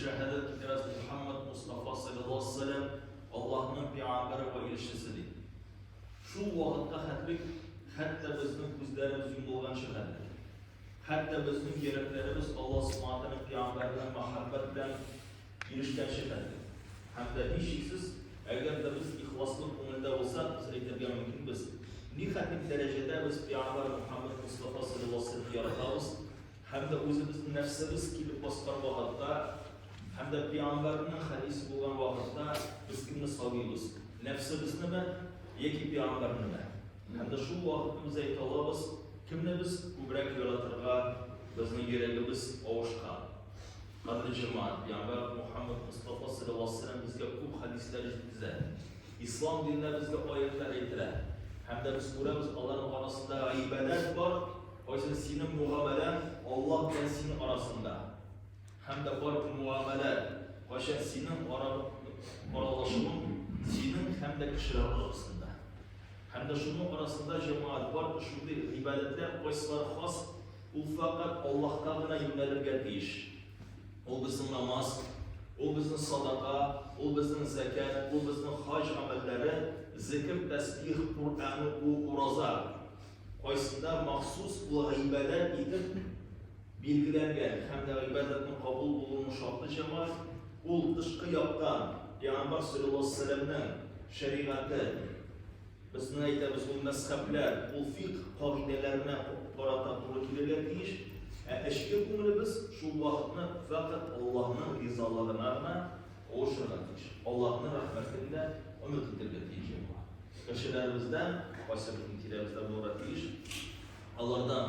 shahadat etamiz Muhammad Mustafa sallallohu alayhi vasallam Allohning payg'ambari va elchisidir. Shu vaqtda hatto bizning ko'zlarimiz yumilgan shahardir. Hatto bizning yuraklarimiz Alloh subhanahu va taolo payg'ambarining muhabbat bilan erishgan shahardir. Hamda hech shaksiz agarda biz ixlosli ko'ngilda bo'lsak, biz aytadigan mumkinmiz. Nihoyat darajada biz payg'ambar Muhammad Mustafa sallallohu alayhi vasallam yaratamiz. Hamda o'zimizni nafsimiz kelib bosgan vaqtda, hamda payg'ambarning hadisi bo'lgan vaqtda biz kimni sog'aymiz? Nafsimiznimi yoki payg'ambarnimi? Hamda shu vaqtda biz ayta olamiz, kimni biz ko'proq yo'latirga, bizning yuragimiz ovushgan. Qadrli jamoat, payg'ambar Muhammad Mustafa sallallohu alayhi vasallam bizga ko'p hadislar yetkazadi. Islom dinida bizga oyatlar aytiladi. Hamda biz ko'ramiz, Allohning orasida ibodat bor. Oysa sening muomalan Alloh bilan sening orasida. Hamda bor muomalat, oysa sening oralashuving sening hamda kishilar orasida. Hamda shuning orasida jamoat bor, shunday ibodatlar qo'ysalar xos, u faqat Allohga yo'nalgan ish. O bizning namoz, o bizning sadaqa, o bizning zakat, o bizning haj amallari, zikr, tasbih, Qur'on, roza. Qo'ysida maxsus bu ibodat etib belgilangan hamda ibodatning qabul bo'linishi sharti jamoat, u tashqi yoqdan payg'ambar sollallohu alayhi vasallamning shariati, bizning aytamiz bu mazhablar, bu fiqh qoidalarini qarata to'g'ri kelgan ish. Ishga ko'ngilimiz shu vaqtni faqat Allohning rizolig'iga o'shirganish, Allohning rahmatiga umid ettirganish. Kishilarimizdan vasiyatlarimizdan bo'ladish, Allohdan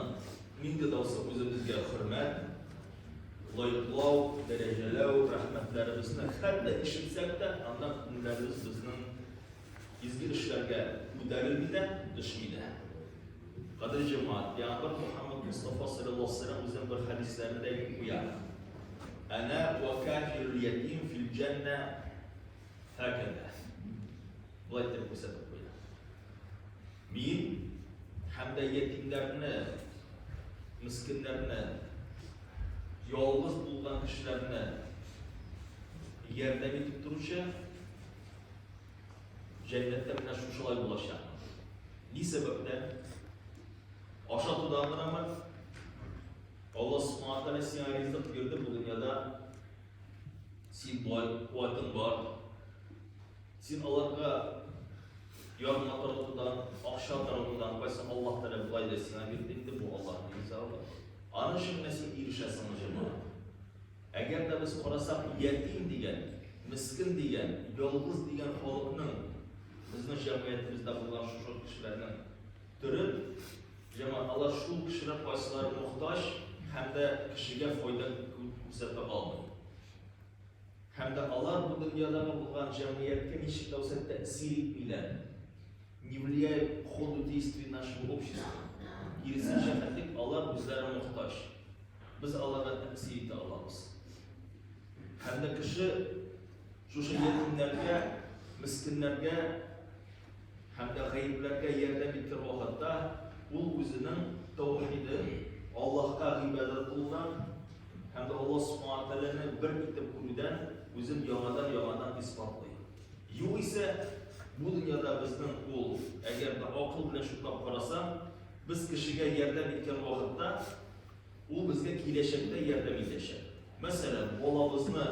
mingta davsa o'zimizga hurmat, loyiqlov, darajalov, rahmatlarimizni hatto ishitsakda, andan kunlarimiz bizning izgi ishlarga ko'tarilmaydi, ishmaydi. Qadrli jamoat, payg'ambar Muhammad Mustafa sallallohu alayhi vasallam o'zining bir hadislarida qo'yadi. Ana va kafirul yatim fil janna hakada. Bu aytib ko'rsatib qo'yadi. Men hamda yetimlarni, miskinlarni, yolg'iz bo'lgan kishilarni yordam etib turuvchi jannatda mana shunday bo'lishadi. Ne sababdan? Aşağıdadır Allah subhanahu wa ta'ala sana rizq berdi bu dünyada. Sen boy, kuvvetin var. Sen Allah'a yardım tarafından, akşa tarafından koysan Allah Teala bu ayda sana verdiğinde bu Allah'ın rizqı. Ana şimdi sen erişesin jamoat. Eğer de biz qarasak yetim degan, miskin degan, yolg'iz degan xalqning bizning jamiyatimizda bo'lgan shu kishilarning turi jamoat Allah shu kishilar qo'ysalar muhtoj hamda kishiga foyda ko'rsata olmaydi. Hamda Allah bu dunyodagi bo'lgan jamiyatga nechta bo'lsa ta'sir etmaydi. Не влияет по ходу действий нашего общества. Керісінше Allah bizlere muhtaç. Biz Allah'a ta'sir ete olamiz. Hamda kishi shu yetimlarga, miskinlarga hamda g'ayiblarga yordam etgan vaqtda u o'zining tavhidi, Allohga ibodat qilgan hamda Alloh subhanahu va taolani bir etib ko'rishdan o'zini yo'g'adan isbotlaydi. Yo'q esa bu dunyoda bizning qo'l agarda aql bilan shunday qarasam, biz kishiga yordam etgan vaqtda u bizga kelajakda yordam etadi. Masalan, bolamizni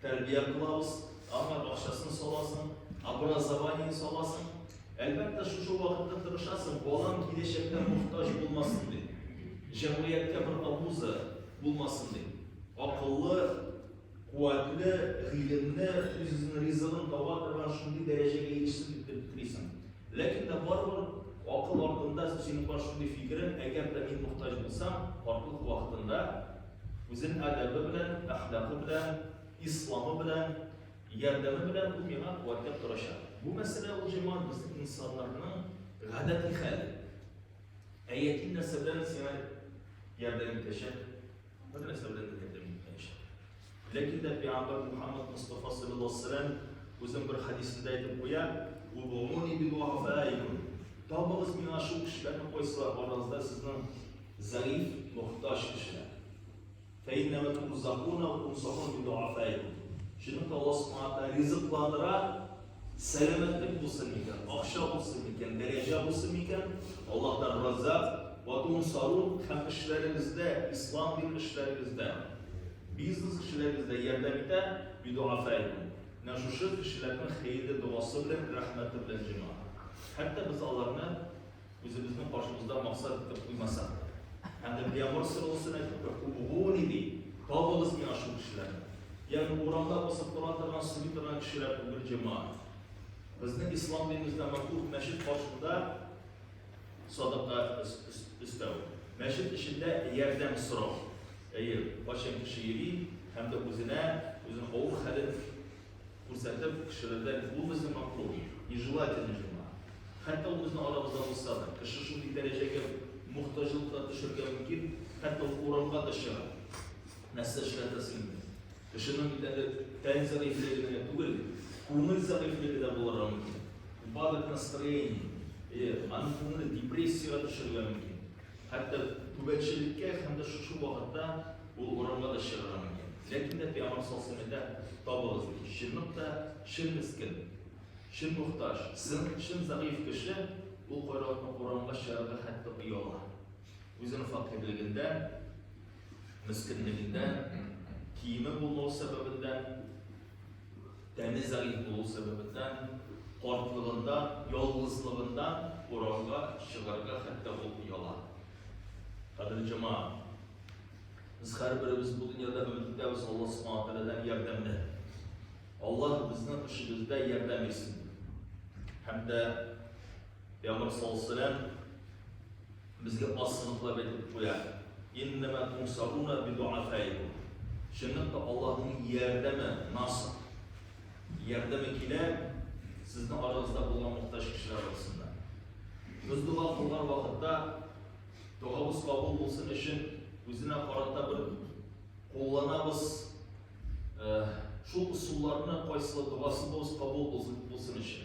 tarbiya qilamiz, ammo boshqasini solasin, obrazovaniya solasin. Albatta shu vaqtda tirishasiz, bolam kelajakda muhtoj bo'lmasin deb. Jamiyatga bir abuza bo'lmasin deb. Aqlli, quvvatli, ilmli, o'zining rizqini topadigan shunday darajaga erishsin deb tilaysan. Lekin da baribir aql ortida sening bor shunday fikring, agarda men muhtoj bo'lsam, ortiq vaqtida o'zining adabi bilan, axloqi bilan, islomi bilan, yordami bilan u menga quvvatlab turishadi. Bu masala o jamoat bizning insonlarning g'adatiy hali. Ayetning narsa bilan seni yordam etishadi, bir narsa bilan yordam etishadi. Lekin da payg'ambar Muhammad Mustafa sallallohu alayhi vasallam o'zining bir hadisida aytib qo'yadi: "Ubumuni bi du'afaikum." Tobig'iz mana shu kishilarni qo'ysalar orasida sizning zaif, muhtoj kishilar. Fa innama turzaquna wa tunsaqun bi du'afaikum. Şunun ki Allah subhanahu ta'ala rızıklandıra selametlik bulsun iken, akşa bulsun iken, derece bulsun iken Allah'tan razak ve tunsarun hem işlerinizde, İslam din işlerinizde, biznes işlerinizde yardımda bir dua faydalı. Naşuşu kişilerin hayırlı duası bilen, rahmeti bilen cemaat. Hatta biz Allah'ına özümüzün başımızda maksat tutup uymasak. Hem de Peygamber sallallahu aleyhi ve sellem bu idi. Tabalız mi aşık kişiler? Yani oranda basıp duran sünni duran kişiler bu bir cemaat. Bizden İslam dinimizde makruh meşrit başında sadaka istev. Meşrit işinde yerden sırav. Eğer başın kişi yeri hem de özüne oğul halin fırsatı kişilerden bu bizim makruh. Nijelaten cemaat. Hatta o bizim aramızda olsa da kişi şu bir dereceye muhtacılıkla düşürgen mümkün, hatta oranla dışarı. Nasıl şiratesini? Kişinin bir tane ten zariflerine değil, kumul zarifleri de bulur mümkün. Упадок настроения, anın kumunu depresyaya düşürgen mümkün. Hatta tübetçilikke hem de şu vakitte bu oranla dışarı mümkün. Lakin de Peygamber sallallahu aleyhi ve sellem tabalız ki, şinlik de şin miskin, şin muhtaç, şin zarif kişi bu koyratma oranla şarada hatta yola. Özünün fakirliğinden, miskinliğinden, kiyimi bulma sebebinden, teni zarif bulma sebebinden, korklığından, yalnızlığından oranla şıgarga hatta bu yola. Kadir cemaat, biz her birimiz bu dünyada ümitliyiz Allah subhanahu wa ta'ala'dan yardımını. Allah bizden işimizde yardım etsin. Hem de Peygamber sallallahu aleyhi ve sellem bizge asılıkla belirtip koyar. İnnemâ tunsarûne bidu'afâikum. Şimdi de Allah'ın yardımı nasıl? Yardımı kiler sizin aranızda bulunan muhtaç kişiler arasında. Biz dua kılgan vakitte duamız kabul olsun için özüne karata bir kullanabız şu usullarını koysula duasında biz kabul olsun için.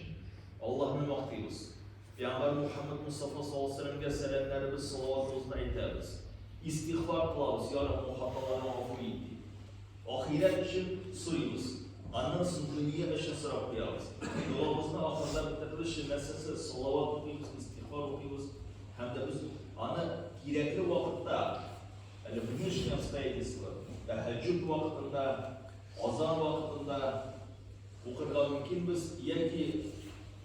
Allah'ın vaktimiz. Peygamber Muhammed Mustafa sallallahu aleyhi ve sellem'e selamlarımız, salavatımızla aytamiz. İstiğfar kılabız, ya Rabbi hatalarına affı etti. Ahiret için suyumuz. Andan sonra dünya için sıra koyarız. Duamızda ahirde bitiriliş meselesi salavat okuyuz, istiğfar okuyuz. Hem de biz gerekli vakitte, yani bunun için yapsaydısı var. Teheccüd vaktinde, azan vaktinde okurlar mümkün biz ya ki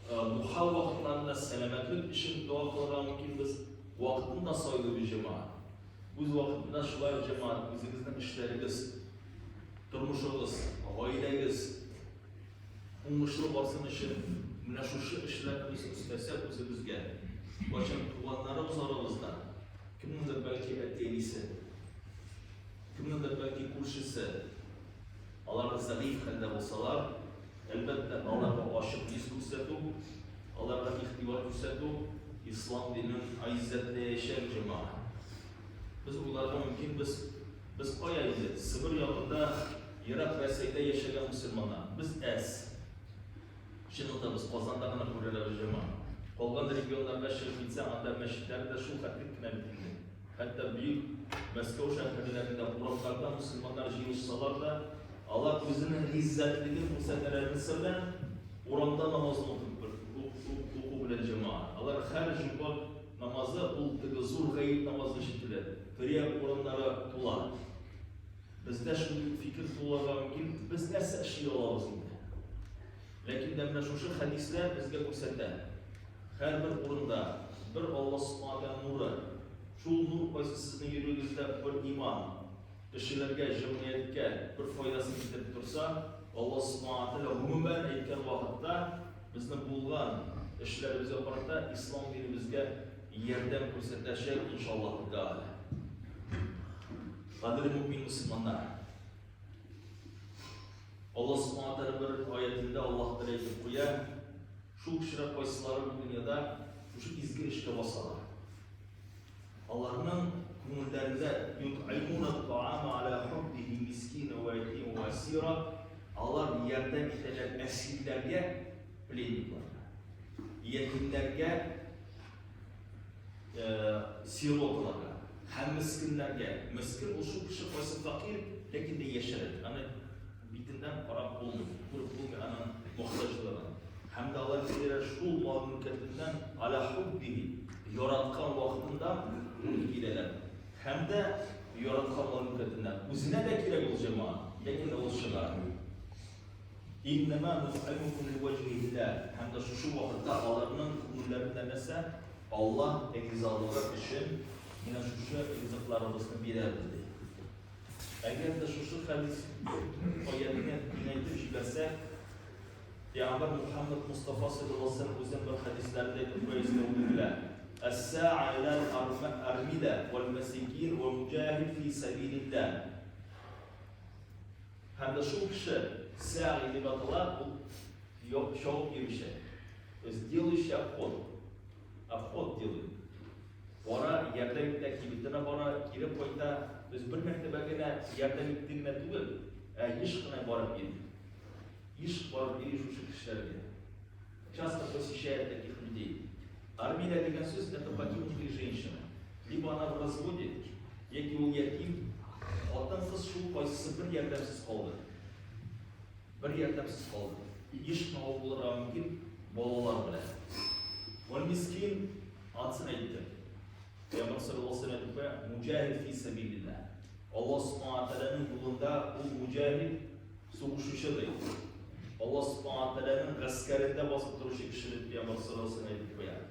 duha vaktlarında selametlik için dua kılgan mümkün biz vaktinde sayılı bir cemaat. Biz vaktinde şular cemaat, bizimizden işlerimiz, turmuşumuz, ailemiz, umuşlu basın için, şu işlerimiz istesek bizimizge. Başım tuğanlarımız aramızda, kiminin belki ettiğisi, kiminin belki kurşisi, Allah'ın zayıf halde olsalar, elbette Allah'a aşık yüz gösterdi, Allah'a ihtibar gösterdi, İslam dininin izzetle yaşayan cemaat. Biz onlardan mümkün biz koyaydı, Sibir yakında Irak ve Seyde yaşayan Müslümanlar, biz Şimdi da biz Kozan'da kuruyla cemaat. Kolgan regionlarda şirk bitse, anda meşriklerde şu hatırlıkına bitildi. Hatta büyük Moskova şehirlerinde Kur'an'lardan Müslümanlar yığışsalar da Allah özünün izzetliğini bu senelerini sırdan oranda namazını oku bilen cemaat. Allah her cuma namazı ultıgı zur gayib namazını şekilde. Feriye oranlara tular. Bizde şu fikir tularla mümkün, biz nerse eşya olamaz şimdi. Lakin demine şu hadisler bizge gösterdi. Her bir orunda bir Allah subhanahu wa ta'ala nuru, şu nur koysa sizin yüreğinizde bir iman, kişilerge, cemiyetke bir faydasını getirip dursa, Allah subhanahu wa ta'ala umumen aytgan vakitte bizni bulgan işlerimize yaparda İslam dinimizge yerden ko'rsatacak inşallah Teala. Qadrli mümin Müslümanlar, Allah subhanahu wa ta'ala bir ayetinde Allah Teala aytib qo'yar, şu kişiler koysalar bu dünyada şu izgir işe basalar. Allah'ın kumullarında yut'imuna ta'ama ala hubbihi miskine ve yetim ve asira. Allah yardım edecek esirlerge bilinlikler. Yetimlerge sirotlarga, hem miskinlerge, miskin o şu kişi koysa fakir, lakin de yaşarır. Yani bitinden para pul Hem de Allah bizlere şu mal mülketinden ala hubbihi yaratkan vaktinde gideler. Hem de yaratkan mal mülketinden. Üzerine de kirek olacağım ha. Lekin de oluşurlar. İnnemâ nuf'alukum livecihillah. Hem de şu vakitte Allah'ın kullarından nese Allah egzalılar için yine şu rızıklarımızını birer dedi. Eğer de şu hadis ayetine dinleyip jiberse Peygamber Muhammed Mustafa sallallahu aleyhi ve sellem üzerinde hadislerde koyuyor. Es-sa'a ilal armila vel mesikin ve mücahid fi sabilillah. Hem de şu kişi sa'a ile batılar yok çok bir şey. Сделаешь обход делай. Бара ярдәм итә кибетенә бара кире кайта. Без бер мәртәбә генә ярдәм иттегенә түгел, еш кына барып йөри. Еш барып йөри шушы кешеләргә. Часто посещает таких людей. Армия дигән сүз это покинутые женщины. Либо она в разводе, яки ул ятим, хатын-кыз шул кайсысы бер ярдәмсез калды. Бер ярдәмсез калды. Еш кына булырга мөмкин балалар белән. Вал мискин атсын әйтте. Peygamber sallallahu aleyhi ve sellem mücahid fi sabilillah. Allah subhanahu wa ta'ala'nın yolunda bu mücahid soğuşuşudur. Allah subhanahu wa ta'ala'nın askerinde basıp duruşu kişilik Peygamber sallallahu aleyhi ve sellem.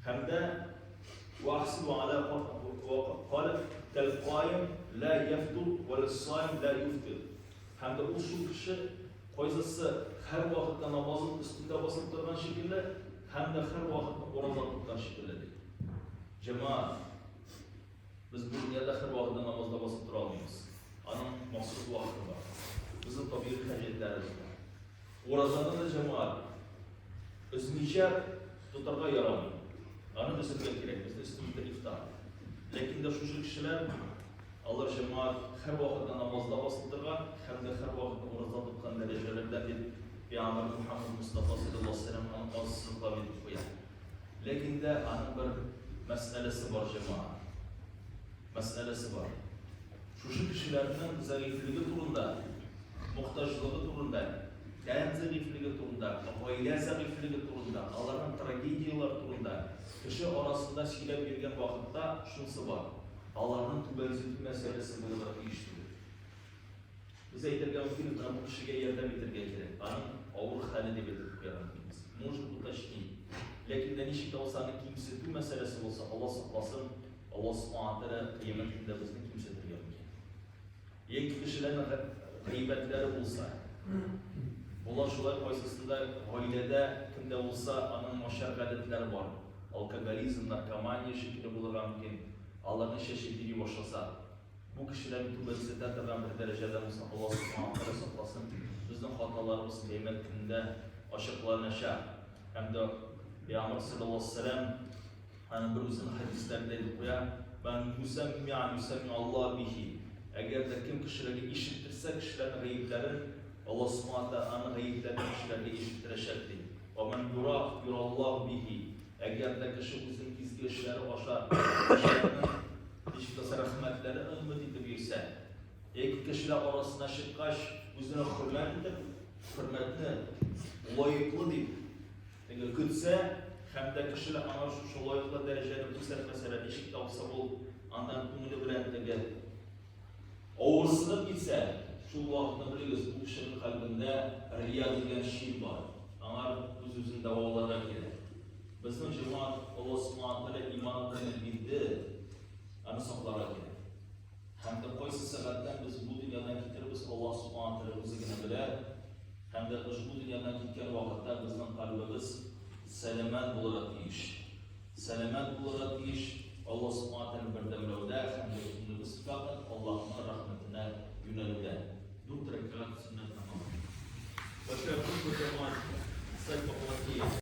Hem de وَاحْسِبُ عَلَى قَالَ كَالْقَائِمْ لَا يَفْتُرْ وَالصَّائِمْ لَا يُفْتِرْ. Hem de bu şu kişi koyzası her vakitte namazın üstünde basıp duran şekilde hem de her vakitte orazan tutan şekilde değil. Cemaat, biz bu dünyada her vakitte namazda basıp duralmayız. Anın mahsus vakti var. Bizim tabii hacetlerimiz var. Orazanda da cemaat, özmeyce tutarga yaramıyor. Anın üstünde gerek, bizde üstünde iftar. Lakin de şu kişiler, Allah cemaat her vakitte namazda basıp durgan, hem de her vakitte orazan tutan derecelerden bir Peygamber Muhammed Mustafa sallallahu aleyhi ve sellem azizlikla verip koyar. Lakin de anın bir meselesi var cemaat. Meselesi var. Şu kişilerin zayıflığı turunda, muhtaçlığı turunda, en zayıflığı turunda, aile zayıflığı turunda, Allah'ın tragediyalar turunda, kişi arasında şeyler vergen vakitte şunsı var. Allah'ın tübelzütü meselesi olarak işliyor. Biz aytırgan mümkün, bu kişiye yardım etirge gerek. Anın ağır hali de belirtip yaratmamız. Может уточнить. Lakin de nişit olsanın kimse bu meselesi olsa Allah saklasın, Allah subhanahu wa ta'ala kıyametinde bizni kimsedir yapmıyor. Yeki kişilerin gıybetleri olsa, bunlar şular koysasında ailede kimde olsa anın maşergadetleri var. Alkoholizm, narkomanya şekilde bulurlar mümkün. Allah'ın şeşitliği başlasa, bu kişilerin tübelisi terteben bir derecede olsa Allah subhanahu wa ta'ala saklasın. Bizim hatalarımız kıyametinde aşıklanışa, hem de Peygamber sallallahu aleyhi ve sellem hani bir uzun hadislerinde koya ben yusemmi Allah bihi. Eğer de kim kişileri işittirse kişilerin gayiplerin Allah subhanahu wa ta'ala gayiplerini kişilerine işittirecektir. Ve men yurallah bihi. Eğer de kişi uzun gizli işleri başa kişilerinin işittirse rahmetleri ümmet edilirse iki kişiler arasında şıkkaş üzerine hürmetini layıklı deyip kütse hem de kişiler ana şu layıklı derecede yüksek mesela eşit olsa bu andan tümünü bilen ağırsınıp gitse şu vakitte biliriz bu kişinin kalbinde riya degen şey var. Ama özünün davalara gelir. Bizim cemaat Allah subhanahu wa ta'ala imanını bildi, anı saklara gelir. Hem de koysa sebepten biz bu dünyadan getiririz Allah subhanahu wa ta'ala rızıkını bilir. Hem de bu dünyadan gitken vakitte bizim kalbimiz selamet bularak iş. Selamet bularak iş Allah subhanahu wa ta'ala berdemlevde hem de biz fakat Allah'ın rahmetine yönelde. Dur rekat sünnet namazı. Başka bir cemaat sayfa